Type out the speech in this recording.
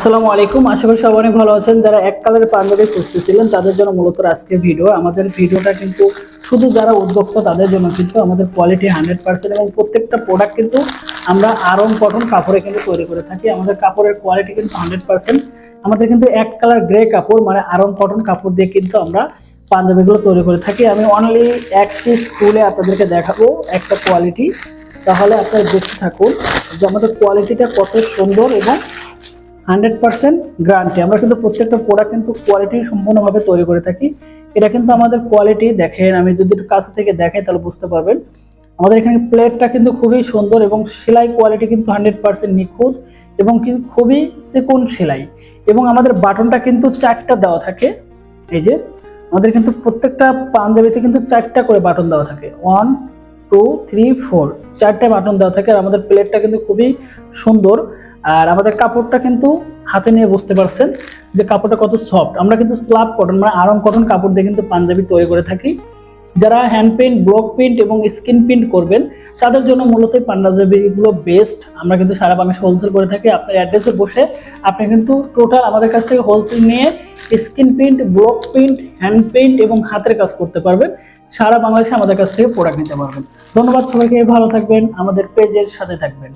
আসসালামু আলাইকুম, আশা করি সবাই অনেক ভালো আছেন। যারা এক কালারের পাঞ্জাবি খুঁজতেছিলেন তাদের জন্য মূলত আজকের ভিডিও। আমাদের ভিডিওটা কিন্তু শুধু যারা উদ্যোক্তা তাদের জন্য, কিন্তু আমাদের কোয়ালিটি 100% এবং প্রত্যেকটা প্রোডাক্ট কিন্তু আমরা আরং কটন কাপড়ে কিন্তু তৈরি করে থাকি। আমাদের কাপড়ের কোয়ালিটি কিন্তু 100%। আমাদের কিন্তু এক কালার গ্রে কাপড় মানে আরং কটন কাপড় দিয়ে কিন্তু আমরা পাঞ্জাবিগুলো তৈরি করে থাকি। আমি অনলি এক পিস খুলে আপনাদেরকে দেখাবো একটা কোয়ালিটি, তাহলে আপনারা দেখতে থাকুন যে আমাদের কোয়ালিটিটা কত সুন্দর এবং 100% গ্যারান্টি। আমরা কিন্তু প্রত্যেকটা প্রোডাক্ট কিন্তু কোয়ালিটি সম্পূর্ণভাবে তৈরি করে থাকি। এটা কিন্তু আমাদের কোয়ালিটি দেখেন, আমি যদি একটু কাছ থেকে দেখাই তাহলে বুঝতে পারবেন। আমাদের এখানে প্লেটটা কিন্তু খুবই সুন্দর এবং সেলাই কোয়ালিটি কিন্তু 100% নিখুঁত এবং কিন্তু খুবই চিকন সেলাই। এবং আমাদের বাটনটা কিন্তু 4টা দেওয়া থাকে। এই যে আমাদের কিন্তু প্রত্যেকটা পাঞ্জাবিতে কিন্তু 4টা করে বাটন দেওয়া থাকে, 1 2 3 4, 4টে বাটন দেওয়া থাকে। আর আমাদের প্লেটটা কিন্তু খুবই সুন্দর। আর আমাদের কাপড়টা কিন্তু হাতে নিয়ে বুঝতে পারছেন যে কাপড়টা কত সফট। আমরা কিন্তু স্ল্যাব কটন মানে আরং কটন কাপড় দিয়ে কিন্তু পাঞ্জাবি তৈরি করে থাকি। যারা হ্যান্ড প্রিন্ট, ব্লক প্রিন্ট এবং স্ক্রিন প্রিন্ট করবেন তাদের জন্য মূলত এই পাঞ্জাবিগুলো বেস্ট। আমরা কিন্তু সারা বাংলাদেশে হোলসেল করে থাকি। আপনার অ্যাড্রেসে বসে আপনি কিন্তু টোটাল আমাদের কাছ থেকে হোলসেল নিয়ে screen print, block print, hand print এবং হাতের কাজ করতে পারবেন। সারা বাংলাদেশে আমাদের কাছ থেকে প্রোডাক্ট নিতে পারবেন। ধন্যবাদ সবাইকে, ভালো থাকবেন, আমাদের পেজের সাথে থাকবেন।